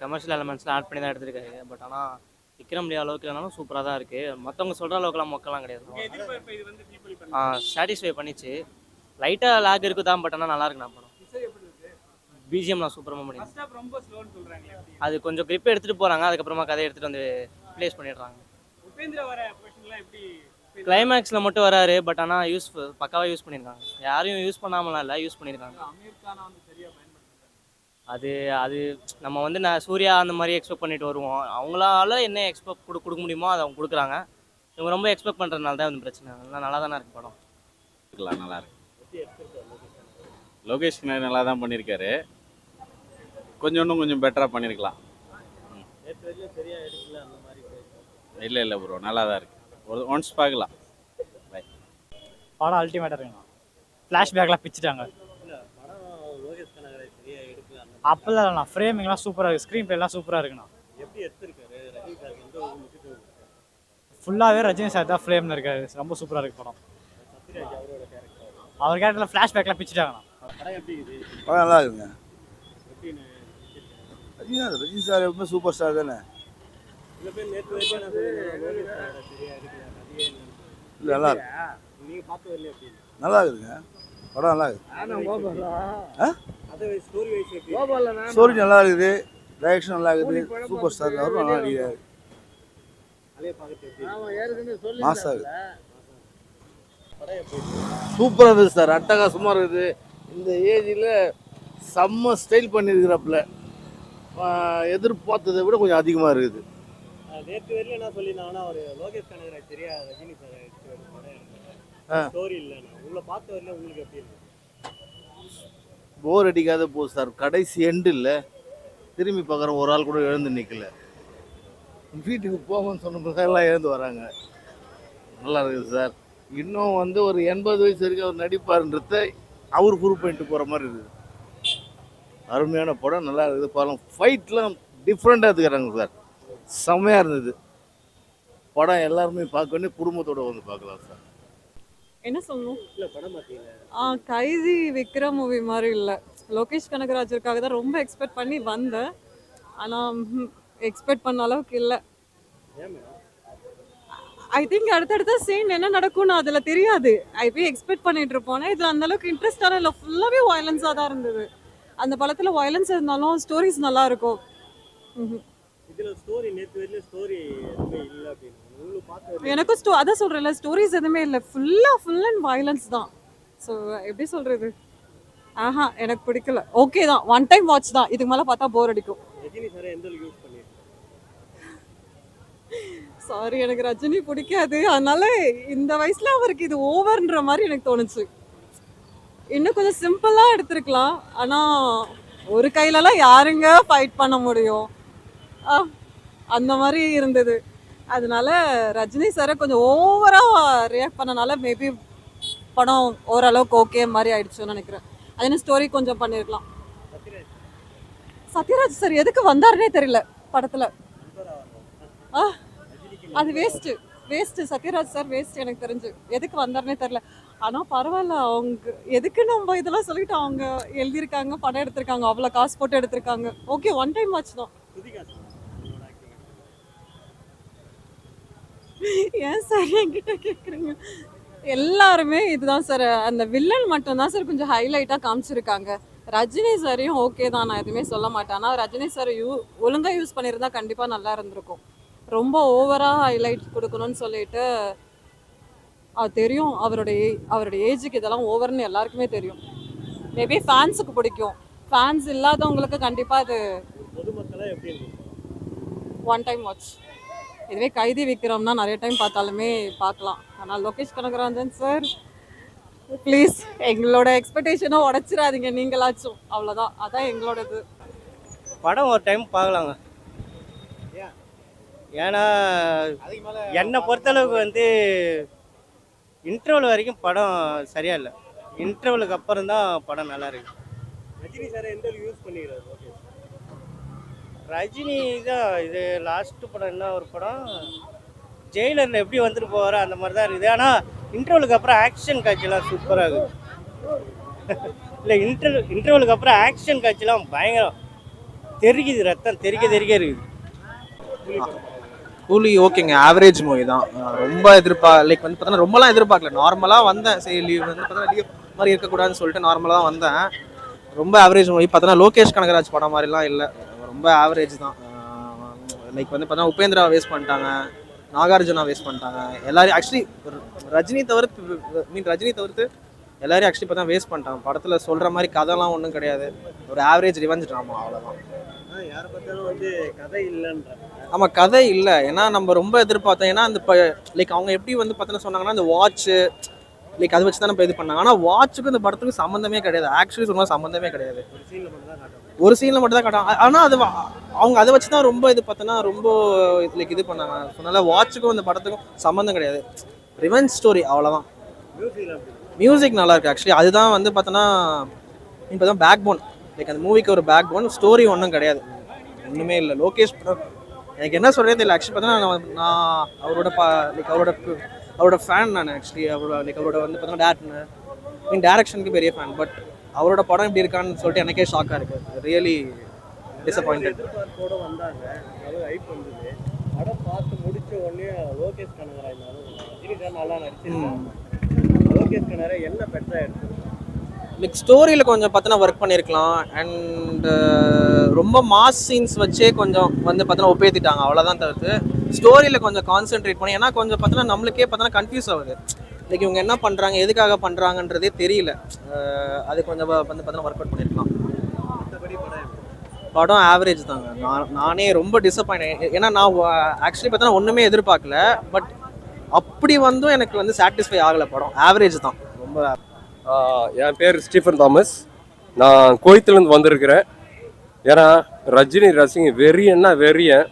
Commercial எலமெண்ட்ஸ்லாம் add பண்ணி தான் எடுத்திருக்காரு. பட் ஆனால் விக்ரம் லீ அளவுக்கு இல்லைனாலும் சூப்பராக தான் இருக்குது. மற்றவங்க சொல்கிற அளவுக்குலாம் மொக்கலாம் கிடையாது. சாட்டிஸ்ஃபை பண்ணிச்சு. லைட்டாக லேக் இருக்குது தான், பட் ஆனால் நல்லா இருக்கு நான் படம். பிஜிஎம்லாம் சூப்பராக பண்ணிடுறாங்க. அது கொஞ்சம் கிரிப் எடுத்துகிட்டு போகிறாங்க, அதுக்கப்புறமா கதையை எடுத்துகிட்டு வந்து ப்ளேஸ் பண்ணிடுறாங்க. கிளைமேக்ஸில் மட்டும் வராரு, பட் ஆனால் பக்காவாக யூஸ் பண்ணியிருக்காங்க. யாரையும் யூஸ் பண்ணாமலாம் இல்லை, யூஸ் பண்ணியிருக்காங்க. அது அது நம்ம வந்து நான் சூர்யா அந்த மாதிரி எக்ஸ்பெக்ட் பண்ணிட்டு வருவோம். அவங்களால என்ன எக்ஸ்பெக்ட் கொடுக்க முடியுமோ அதை அவங்க கொடுக்குறாங்க. இவங்க ரொம்ப எக்ஸ்பெக்ட் பண்ணுறதுனால தான் வந்து பிரச்சனை. அதெல்லாம் நல்லா தானே இருக்குது படம். நல்லா இருக்கு. லோகேஷ் கனகராஜ் நல்லா தான் பண்ணியிருக்காரு. இன்னும் கொஞ்சம் பெட்டராக பண்ணியிருக்கலாம். இல்லை ப்ரோ, நல்லா தான் இருக்கு. ஒன்ஸ் பார்க்கலாம். படம் அல்டிமேட்டாக இருக்குண்ணா. ஃப்ளாஷ்பேக்லாம் பிச்சுட்டாங்க. அப்போல்லாம் இல்லைண்ணா, ஃப்ரேமிங்லாம் சூப்பராக இருக்குது, ஸ்க்ரீன் பிளேலாம் சூப்பராக இருக்குண்ணா. ஃபுல்லாகவே ரஜினி சார் தான் ஃப்ரேமில் இருக்காரு. ரொம்ப சூப்பராக இருக்குது படம். அவர் கேரக்டரில் ஃப்ளாஷ்பேக்லாம் பிச்சுட்டாங்கண்ணா. படம் நல்லா இருக்குங்க. ரஜினி சார் எப்பவுமே சூப்பர் ஸ்டார் தானே. இல்லை நல்லா இருக்கு. நல்லா இருக்குதுங்க படம். நல்லா இருக்குது. ஸ்டோரி நல்லா இருக்குது, டைரக்ஷன் நல்லா இருக்குது. சூப்பர் ஸ்டார் அவரும் நல்லா நடிக்கிறாரு. மாசா சூப்பராக இருக்குது சார். அட்டகாசமாக இருக்குது. இந்த ஏஜில் செம்ம ஸ்டைல் பண்ணியிருக்கிறப்பல எதிர்பார்த்ததை விட கொஞ்சம் அதிகமாக இருக்குது. நேற்று வரையிலும் என்ன சொல்லியிருந்தாங்கன்னா, ஒரு லோகேஷ் கனகராஜ் சரியா ரஜினி சார் ஸ்டோரி இல்லைன்னா உங்களை பார்த்த வரையில உங்களுக்கு எப்படி இருக்கு? போர் அடிக்காத போகுது சார். கடைசி எண்டு இல்லை, திரும்பி பார்க்குற ஒரு ஆள் கூட எழுந்து நிற்கல. வீட்டுக்கு போகணும்னு சொன்ன எல்லாம் எழுந்து வராங்க. நல்லா இருக்குது சார். இன்னும் ஒரு 80 வயசு வரைக்கும் அவர் நடிப்பாருன்றத அவர் ப்ரூவ் பண்ணிட்டு போகிற மாதிரி இருக்குது. அருமையான படம், நல்லா இருக்குது. படம் ஃபைட்லாம் டிஃப்ரெண்ட்டாக எடுத்துக்கிறாங்க சார். செம்மையாக இருந்தது படம். எல்லாருமே பார்க்க வேண்டிய குடும்பத்தோடு வந்து பார்க்கலாம் சார். என்ன சொல்லணும்? இல்லை படம் பார்த்தீங்களா? கைதி விக்ரம் மூவி மாதிரி இல்லை. லோகேஷ் கனகராஜருக்காக தான் ரொம்ப எக்ஸ்பெக்ட் பண்ணி வந்தேன். ஆனால் எக்ஸ்பெக்ட் பண்ண அளவுக்கு இல்லை. ஐ திங்க் அடுத்தடுத்த சீன் என்ன நடக்கும்னு அதில் தெரியாது. போய் எக்ஸ்பெக்ட் பண்ணிட்டு இருப்போம். இதில் அந்த அளவுக்கு இன்ட்ரெஸ்டான இல்லை, ஃபுல்லாகவே வயலன்ஸாக தான் இருந்தது. அந்த படத்தில் வயலன்ஸ் இருந்தாலும் ஸ்டோரிஸ் நல்லா இருக்கும். இதில் ஸ்டோரி நேற்று வரையிலும் ஸ்டோரி எதுவுமே இல்லை அப்படின்னு உங்களுக்கு பார்த்து எனக்கும் அதான் சொல்கிறேன்ல, ஸ்டோரிஸ் எதுவுமே இல்லை, ஃபுல் அண்ட் வயலன்ஸ் தான். ஸோ எப்படி சொல்கிறது, எனக்கு பிடிக்கல. ஓகே தான், ஒன் டைம் வாட்ச் தான். இதுக்கு மேலே பார்த்தா போர் அடிக்கும். ரஜினி சாரை எந்த அளவுக்கு யூஸ் பண்ணியிருக்கேன்? சாரி, எனக்கு ரஜினி பிடிக்காது. அதனால இந்த வயசில் அவருக்கு இது ஓவர்ன்ற மாதிரி எனக்கு தோணுச்சு. இன்னும் கொஞ்சம் சிம்பிளாக எடுத்துருக்கலாம். ஆனால் ஒரு கையிலலாம் யாருங்க ஃபைட் பண்ண முடியும், அந்த மாதிரி இருந்தது. அதனால ரஜினி சாரை கொஞ்சம் ஓவராக ரியாக்ட் பண்ணனால மேபி படம் ஓரளவுக்கு ஓகே மாதிரி ஆயிடுச்சுன்னு நினைக்கிறேன். அது என்ன ஸ்டோரி கொஞ்சம் பண்ணியிருக்கலாம். சத்யராஜ் சார் எதுக்கு வந்தாருன்னே தெரியல படத்தில். அது வேஸ்ட்டு. சத்யராஜ் சார் வேஸ்ட் எனக்கு தெரிஞ்சு. எதுக்கு வந்தாருன்னே தெரியல. ஆனால் பரவாயில்ல, அவங்க எதுக்கு நம்ம இதெல்லாம் சொல்லிட்டு அவங்க எழுதியிருக்காங்க, படம் எடுத்திருக்காங்க, அவ்வளோ காசு போட்டு எடுத்திருக்காங்க. ஓகே, ஒன் டைம் வாட்ச் தான். ஏன் சார் என்கிட்ட கேட்குறீங்க? எல்லாருமே இதுதான் சார். அந்த வில்லன் மட்டும்தான் சார் கொஞ்சம் ஹைலைட்டாக காமிச்சிருக்காங்க. ரஜினி சாரையும் ஓகே தான், நான் எதுவுமே சொல்ல மாட்டேன். ஆனால் ரஜினி சார் ஒழுங்காக யூஸ் பண்ணியிருந்தா கண்டிப்பாக நல்லா இருந்திருக்கும். ரொம்ப ஓவராக ஹைலைட் கொடுக்கணும்னு சொல்லிட்டு தெரியும். அவருடைய ஏஜுக்கு இதெல்லாம் ஓவர்னு எல்லாருக்குமே தெரியும். மேபி ஃபேன்ஸுக்கு பிடிக்கும், ஃபேன்ஸ் இல்லாதவங்களுக்கு கண்டிப்பாக அது பொதுமக்களை எப்படி ஒன் டைம் வாட்ச். இதுவே கைதி விக்ரம்னா நிறைய டைம் பார்த்தாலுமே பார்க்கலாம். ஆனால் லோகேஷ் கனகராஜன் சார் ப்ளீஸ் எங்களோட எக்ஸ்பெக்டேஷனை உடச்சிடாதீங்க நீங்களாச்சும், அவ்வளோதான். அதான் எங்களோட இது. படம் ஒரு டைம் பார்க்கலாங்க. ஏன்னா என்னை பொறுத்தளவுக்கு இன்டர்வல் வரைக்கும் படம் சரியா இல்லை. இன்டர்வலுக்கு அப்புறம் தான் படம் நல்லா இருக்கு. ரஜினி சாரை எந்த அளவுக்கு யூஸ் பண்ணிக்கிறாரு? ஓகே, ரஜினி தான் இது லாஸ்ட்டு படம். என்ன ஒரு படம், ஜெயிலரில் எப்படி வந்துட்டு போவாரோ அந்த மாதிரி தான் இருக்குது. ஆனால் இன்டர்வலுக்கு அப்புறம் ஆக்ஷன் காட்சியெல்லாம் சூப்பராக இருக்குது. இல்லை இன்டர்வலுக்கு அப்புறம் ஆக்ஷன் காட்சியெல்லாம் பயங்கரம். தெரிக்குது, ரத்தம் தெறிக்க இருக்குது. கூலி ஓகேங்க, ஆவரேஜ் மூவி தான். ரொம்ப லைக் வந்து பார்த்தோன்னா ரொம்பலாம் எதிர்பார்க்கல, நார்மலாக வந்தேன். சரி லீவ் வந்து பார்த்தோன்னா லீவ் மாதிரி இருக்கக்கூடாதுன்னு சொல்லிட்டு நார்மலாக தான் வந்தேன். ரொம்ப ஆவரேஜ் மூவி. பார்த்தோன்னா லோகேஷ் கனகராஜ் படம் மாதிரிலாம் இல்லை, ரொம்ப ஆவரேஜ் தான். லைக் வந்து பார்த்தோன்னா உபேந்திரா வேஸ்ட் பண்ணிட்டாங்க, நாகார்ஜுனா வேஸ்ட் பண்ணிட்டாங்க. எல்லாரும் ஆக்சுவலி ரஜினி தவிர்த்து எல்லாரையும் ஆக்சுவலி பார்த்தா வேஸ்ட் பண்ணிட்டாங்க. படத்தில் சொல்கிற மாதிரி கதைலாம் ஒன்றும் கிடையாது, ஒரு ஆவரேஜ் ரிவெஞ்ச் ட்ராமா, அவ்வளோதான். யாரை பார்த்தாலும் வந்து கதை இல்லைன்ற. ஆமாம், கதை இல்லை. ஏன்னா நம்ம ரொம்ப எதிர்பார்த்தோம். ஏன்னா அந்த லைக் அவங்க எப்படி வந்து பார்த்தோன்னா சொன்னாங்கன்னா அந்த வாட்ச்சு லைக் அதை வச்சு தான் இப்போ இது பண்ணாங்க. ஆனால் வாட்சுக்கும் இந்த படத்துக்கு சம்மந்தமே கிடையாது. ஆக்சுவலி சொன்னால் சம்மந்தமே கிடையாது. ஒரு சீனில் மட்டும் தான் காட்டுவாங்க. ஆனால் அது அவங்க அதை வச்சு தான் ரொம்ப இது பார்த்தோன்னா ரொம்ப லைக் இது பண்ணாங்க. சொன்னால வாட்சுக்கும் இந்த படத்துக்கும் சம்மந்தம் கிடையாது, ரிவெஞ்ச் ஸ்டோரி, அவ்வளோதான். மியூசிக் நல்லா இருக்கு ஆக்சுவலி. அதுதான் வந்து பார்த்தோன்னா இப்போ தான் பேக் போன், லைக் அந்த மூவிக்கு ஒரு பேக் போன். ஸ்டோரி ஒன்றும் கிடையாது, ஒன்றுமே இல்லை. லோகேஷ் எனக்கு என்ன சொல்கிறதே தெரியல ஆக்சுவலி. பார்த்தோன்னா நான் அவரோட அவரோட ஃபேன் நான் ஆக்சுவலி. அவரோட வந்து பார்த்தோன்னா டேரக்ஷனுக்கு பெரிய ஃபேன். பட் அவரோட படம் இப்படி இருக்கான்னு சொல்லிட்டு எனக்கே ஷாக்காக இருக்குது. Really disappointed. கூட வந்தாங்க, அதாவது ஹைப் வந்தது. படம் பார்த்து முடிச்ச உடனே லோகேஷ் கனகராஜ் ரஜினி சார் நல்லா நடிச்சிருக்காங்க. லோகேஷ் கனகராஜ் என்ன பெட்டரா எடுத்து லைக் ஸ்டோரியில் கொஞ்சம் பார்த்தோன்னா ஒர்க் பண்ணியிருக்கலாம். அண்ட் ரொம்ப மாஸ் சீன்ஸ் வச்சே கொஞ்சம் வந்து பார்த்தோன்னா ஒப்பேத்திட்டாங்க, அவ்வளோதான். தவிர்த்து ஸ்டோரியில் கொஞ்சம் கான்சென்ட்ரேட் பண்ணி, ஏன்னா கொஞ்சம் பார்த்தோன்னா நம்மளுக்கே பார்த்தோன்னா கன்ஃபியூஸ் ஆகுது. லைக் இவங்க என்ன பண்ணுறாங்க, எதுக்காக பண்ணுறாங்கன்றதே தெரியல. அது கொஞ்சம் வந்து பார்த்தோன்னா ஒர்க் அவுட் பண்ணியிருக்கலாம். படம் ஆவரேஜ் தாங்க. நானே ரொம்ப டிசப்பாயிண்ட். ஏன்னா நான் ஆக்சுவலி பார்த்தோன்னா ஒன்றுமே எதிர்பார்க்கல. பட் அப்படி வந்தும் எனக்கு வந்து சாட்டிஸ்ஃபை ஆகலை. படம் ஆவரேஜ் தான், ரொம்ப. என் பேர் ஸ்டீஃபன் தாமஸ். நான் கோயத்துலேருந்து வந்திருக்கிறேன். ஏன்னா ரஜினி ரசிங்க வெறியன்னா வெறியன்.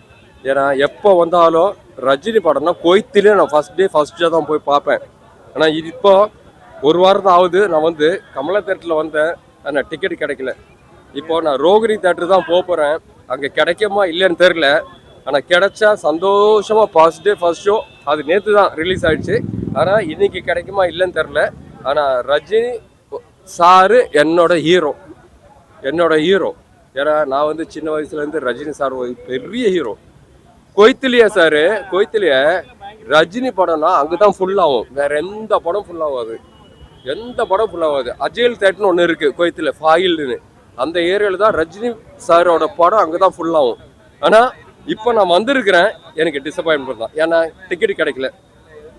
ஏன்னா எப்போ வந்தாலும் ரஜினி படம்னா கோயத்துலேயே நான் ஃபஸ்ட் டே தான் போய் பார்ப்பேன். ஆனால் இப்போ ஒரு வாரம் தான் ஆகுது நான் வந்து கமலா தேட்டரில் வந்தேன், ஆனால் டிக்கெட் கிடைக்கல. இப்போது நான் ரோகிணி தேட்டர் தான் போகிறேன். அங்கே கிடைக்குமா இல்லைன்னு தெரில, ஆனால் கிடைச்சா சந்தோஷமாக ஃபர்ஸ்ட் ஷோ அது நேற்று தான் ரிலீஸ் ஆகிடுச்சு. ஆனால் இன்றைக்கி கிடைக்குமா இல்லைன்னு தெரில. ஆனால் ரஜினி சாரு என்னோட ஹீரோ. ஏன்னா நான் வந்து சின்ன வயசுலேருந்து ரஜினி சார் ஒரு பெரிய ஹீரோ. கொய்த்திலியா சார், ரஜினி படம்னா அங்கே தான் ஃபுல்லாகும், வேற எந்த படம் ஃபுல்லாகாது. அஜயல் தேட்டர்னு ஒன்று இருக்குது கோயத்தில், ஃபாயில்னு. அந்த ஏரியாவில் தான் ரஜினி சாரோட படம் அங்கே தான் ஃபுல்லாகும். ஆனால் இப்போ நான் வந்திருக்கிறேன், எனக்கு டிசப்பாயின்மெண்ட் தான். ஏன்னா டிக்கெட் கிடைக்கல.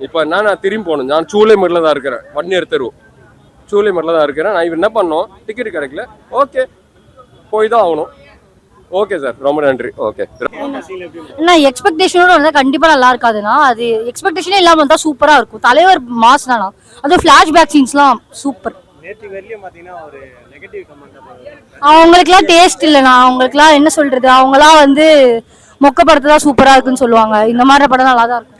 இப்போ நான் திரும்பி போகணும். நான் சூளைமேடில் தான் இருக்கிறேன், வன்னியர் தெரு சூளைமேடில் தான் இருக்கிறேன். நான் என்ன பண்ணோம், டிக்கெட் கிடைக்கல. ஓகே, போய் தான் ஆகணும். ஓகே சார், ரொம்ப நன்றி. ஓகே. என்ன எக்ஸ்பெக்டேஷனோட வந்தால் கண்டிப்பாக நல்லா இருக்காதுன்னா, அது எக்ஸ்பெக்டேஷனே இல்லாமல் வந்தால் சூப்பராக இருக்கும். தலைவர் மாஸ் தானா, அதுவும் ஃப்ளாஷ்பேக் சீன்ஸ்லாம் சூப்பர். அவங்களுக்குலாம் டேஸ்ட் இல்லைண்ணா, அவங்களுக்குலாம் என்ன சொல்றது, அவங்களாம் வந்து மொக்க படத்தை தான் சூப்பராக இருக்குன்னு சொல்லுவாங்க. இந்த மாதிரி படம் நல்லா தான் இருக்கும்.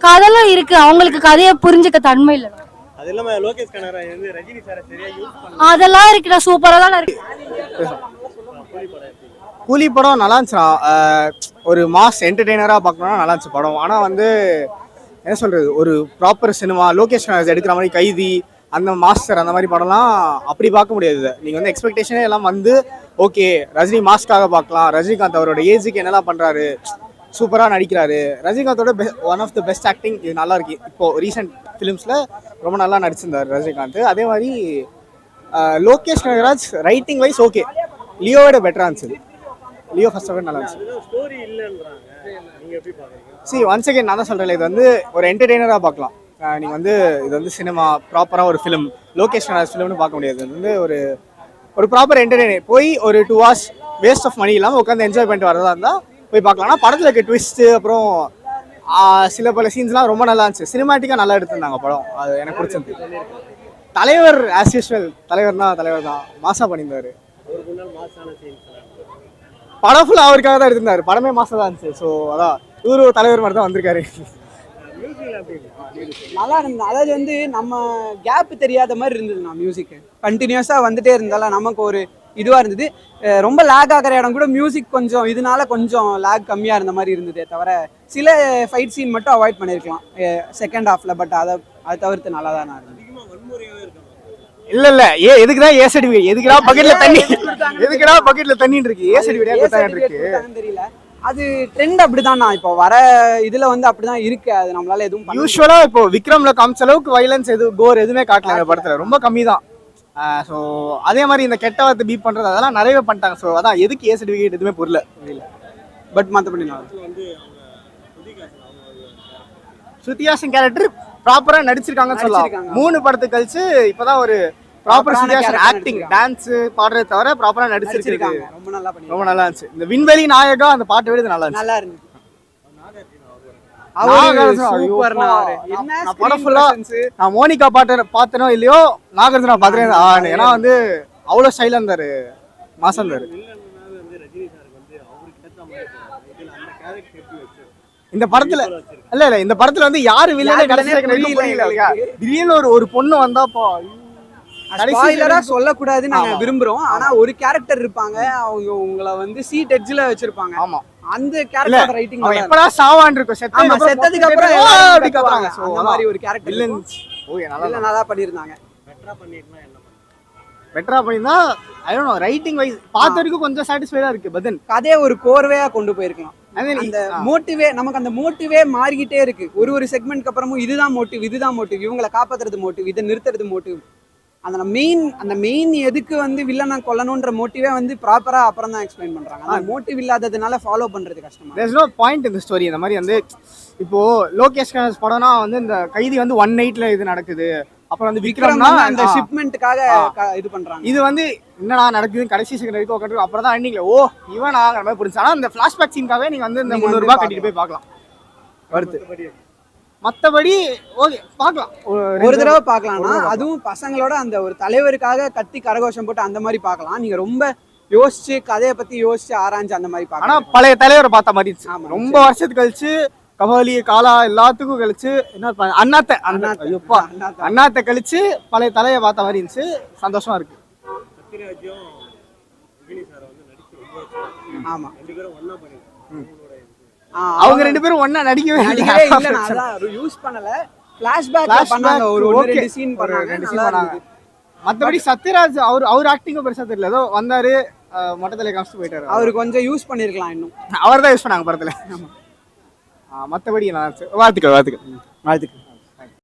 கதைலாம் இருக்கு, அவங்களுக்கு கதையை புரிஞ்சுக்க தன்மை இல்லை. அதெல்லாம் இருக்குடா, சூப்பரா தான் இருக்கு. கூலி படம் நல்லா இருந்துச்சுண்ணா. ஒரு மாஸ் என்டர்டெய்னராக பார்க்கணும்னா நல்லா இருந்துச்சு படம். ஆனால் வந்து என்ன சொல்கிறது, ஒரு ப்ராப்பர் சினிமா லோகேஷ் எடுக்கிற மாதிரி கைதி அந்த மாஸ்டர் அந்த மாதிரி படம்லாம் அப்படி பார்க்க முடியாது. நீங்கள் வந்து எக்ஸ்பெக்டேஷனே எல்லாம் வந்து ஓகே ரஜினி மாஸ்க்காக பார்க்கலாம். ரஜினிகாந்த் அவரோட ஏஜுக்கு என்னெல்லாம் பண்ணுறாரு, சூப்பராக நடிக்கிறாரு. ரஜினிகாந்தோட one of the best acting இது நல்லா இருக்கு. இப்போது ரீசெண்ட் ஃபிலிம்ஸில் ரொம்ப நல்லா நடிச்சிருந்தார் ரஜினிகாந்த். அதே மாதிரி Lokesh Kanagaraj writing wise okay, லியோவோட பெட்டராக இருந்துச்சு. லியோ ஃபர்ஸ்ட் ஆஃப் நல்லா இருந்துச்சு. ஒன்ஸ் அகேன் நான் தான் சொல்கிறேன், இது வந்து ஒரு என்டர்டெய்னராக பார்க்கலாம். நீங்கள் வந்து இது வந்து சினிமா ப்ராப்பராக ஒரு ஃபிலிம் லோகேஷ் கனகராஜ் ஃபிலிம்னு பார்க்க முடியாது. இது வந்து ஒரு ப்ராப்பர் என்டர்டெய்னர். போய் ஒரு 2 hours வேஸ்ட் ஆஃப் மணி இல்லாமல் உட்காந்து என்ஜாய் பண்ணிட்டு வரதா இருந்தால் போய் பார்க்கலாம். ஆனால் படத்தில் இருக்க ட்விஸ்ட்டு அப்புறம் சில சீன்ஸ்லாம் ரொம்ப நல்லா இருந்துச்சு. சினிமாட்டிக்காக நல்லா எடுத்திருந்தாங்க படம், அது எனக்கு பிடிச்சிருந்து. தலைவர் ஆஸ் யூஸ்வல், தலைவர் தான் மாசா பண்ணியிருந்தார். படம் ஃபுல்லாக அவருக்காக தான் எடுத்திருந்தார். படமே மாசா தான் இருந்துச்சு. ஸோ அதான் இவரு தலைவர் மாதிரி தான் வந்திருக்காரு. நல்லா இருந்தது. அதாவது வந்து நம்ம கேப் தெரியாத மாதிரி இருந்ததுண்ணா. மியூசிக் கண்டினியூஸாக வந்துட்டே இருந்தாலும் நமக்கு ஒரு இதுவாக இருந்தது. ரொம்ப லேக் ஆகிற இடம் கூட மியூசிக் கொஞ்சம் இதனால கொஞ்சம் லேக் கம்மியாக இருந்த மாதிரி இருந்ததே தவிர சில ஃபைட் சீன் மட்டும் அவாய்ட் பண்ணியிருக்கலாம் செகண்ட் ஹாஃபில். பட் அதை தவிர்த்து நல்லா தான் இருந்தது. இல்ல எதுக்குதான் ஏ சர்டிபிகேட், எதுக்குடா பக்கெட்ல தண்ணி, எதுக்குடா பக்கெட்ல தண்ணின்னு இருக்கு, ஏ சர்டிபிகேட் இருக்கு. தெரியல, அது ட்ரெண்ட் அப்படிதான். இப்போ வர இதுல வந்து அப்படிதான் இருக்கு. அது நம்மளால எதுவும் யூஸ்வலா இப்போ விக்ரம்ல காமிச்ச அளவுக்கு வைலன்ஸ் கோர் எதுவுமே காட்டல இந்த படத்துல, ரொம்ப கம்மி தான். ஸோ அதே மாதிரி இந்த கெட்ட வார்த்தை பீப் பண்றது அதெல்லாம் நிறையவே பண்ணிட்டாங்க. ஸோ அதான் எதுக்கு ஏ சர்டிபிகேட் எதுவுமே புரியல. பட் மற்றபடி ஸ்ருதிஹாசன் கேரக்டர் ப்ராப்பரா நடிச்சிருக்காங்கன்னு சொல்லலாம். 3 படத்துக்கு கழிச்சு இப்பதான் ஒரு ப்ராப்பர் ஸ்ருதிஹாசன் ஆக்டிங், டான்ஸ் பாடுறதை தவிர ப்ராப்பரா நடிச்சிருக்காங்க. ரொம்ப நல்லா இருந்துச்சு. இந்த விண்வெளி நாயகா அந்த பாட்டை விட நல்லா இருந்துச்சு. நான் மோனிகா பார்த்தனோ இல்லையோ, நாகார்ஜுனா பார்த்தேன். ஏன்னா வந்து அவ்வளவு ஸ்டைலா இருந்தாரு, மாசம் இருந்தாரு. இந்த படத்துல இல்ல இந்த படத்துல வந்து யாரு வில்லனே திடீர்னு ஒரு பொண்ணு வந்தாப்போ ஸ்பாயிலரா சொல்லக்கூடாது நாங்க விரும்புறோம். ஆனா ஒரு கேரக்டர் இருப்பாங்க, அவங்க உங்களை வந்து சீட் எட்ஜ்ல வச்சிருப்பாங்க. ஆமா, அந்த கேரக்டர் ரைட்டிங் எப்படா சாவான் இருக்கும், செத்ததுக்கு அப்புறம் அப்படி கத்துறாங்க. அந்த மாதிரி ஒரு கேரக்டர் வில்லன் நல்லா பண்ணிருந்தாங்க. பெட்டரா பண்ணிருந்தா I don't know, writing wise பார்த்த வரைக்கும் கொஞ்சம் சாட்டிஸ்ஃபைடா இருக்கு. பட் தென் கதையை ஒரு கோர்வையா கொண்டு போயிருக்கலாம். அந்த மோட்டிவே நமக்கு அந்த மோட்டிவே மாறிக்கிட்டே இருக்கு. ஒரு செக்மெண்ட்க்கு அப்புறமும் இதுதான் மோட்டிவ், இவங்களை காப்பாத்துறது மோட்டிவ், இதை நிறுத்துறது மோட்டிவ். அந்த மெயின் எதுக்கு வந்து வில்லனை கொல்லணும்ன்ற மோட்டிவே வந்து ப்ராப்பரா அப்புறம் தான் எக்ஸ்பிளைன் பண்றாங்க. அந்த மோட்டிவ் இல்லாததுனால ஃபாலோ பண்றது கஷ்டமா. தேர்ஸ் நோ பாயிண்ட் இந்த ஸ்டோரி. இந்த மாதிரி வந்து இப்போ லோகேஷ் கனகராஜ் படம்னா வந்து இந்த கைதி வந்து 1 நைட்ல இது நடக்குது, அப்புறம் வந்து விக்ரம்னா அந்த ஷிப்மெண்ட்டுக்காக இது பண்றாங்க. இது வந்து என்னடா நடக்குதுன்னு கடைசி செகண்ட் வரைக்கும் உட்காந்து அப்புறம் தான் எண்டிங்ல ஓ இவனாங்கிற மாதிரி புரிஞ்சு. ஆனா இந்த ஃபிளாஷ்பேக் சீனுக்காகவே நீங்க வந்து இந்த 300 ரூபாய் கட்டிட்டு போய் பார்க்கலாம். வருது மற்றபடி ஓகே பார்க்கலாம், ஒரு தடவை பார்க்கலாம்னா. அதுவும் பசங்களோட அந்த ஒரு தலைவருக்காக கத்தி கரகோஷம் போட்டு அந்த மாதிரி பார்க்கலாம். நீங்க ரொம்ப யோசிச்சு கதையை பத்தி யோசிச்சு ஆராய்ஞ்சு அந்த மாதிரி பார்க்கலாம். ஆனா பழைய தலைவரை பார்த்த மாதிரி ரொம்ப வருஷத்துக்கு கழிச்சு கபாலி காலா எல்லாத்துக்கும் கழிச்சு என்ன அண்ணாத்தை கழிச்சு பழைய தலையை பார்த்த மாதிரி இருந்துச்சு. சந்தோஷமா இருக்கு. ஆமா, அவங்க 2 பேரும் ஒண்ணா நடிக்கவே இல்ல. நான் அதான் யூஸ் பண்ணல. ஃபிளாஷ்பேக் பண்ணாங்க, ஒரு 2 சீன் பண்ணாங்க. மத்தபடி சத்யராஜ் அவர் ஆக்டிங் பெருசா தெரியல. ஏதோ வந்தாரு மொட்டத்துல காமிச்சு போயிட்டாரு. அவரு கொஞ்சம் யூஸ் பண்ணிருக்கலாம் இன்னும். அவர் தான் யூஸ் பண்ணாங்க படத்துல. மத்தபடி நான் வாழ்த்துக்கள்.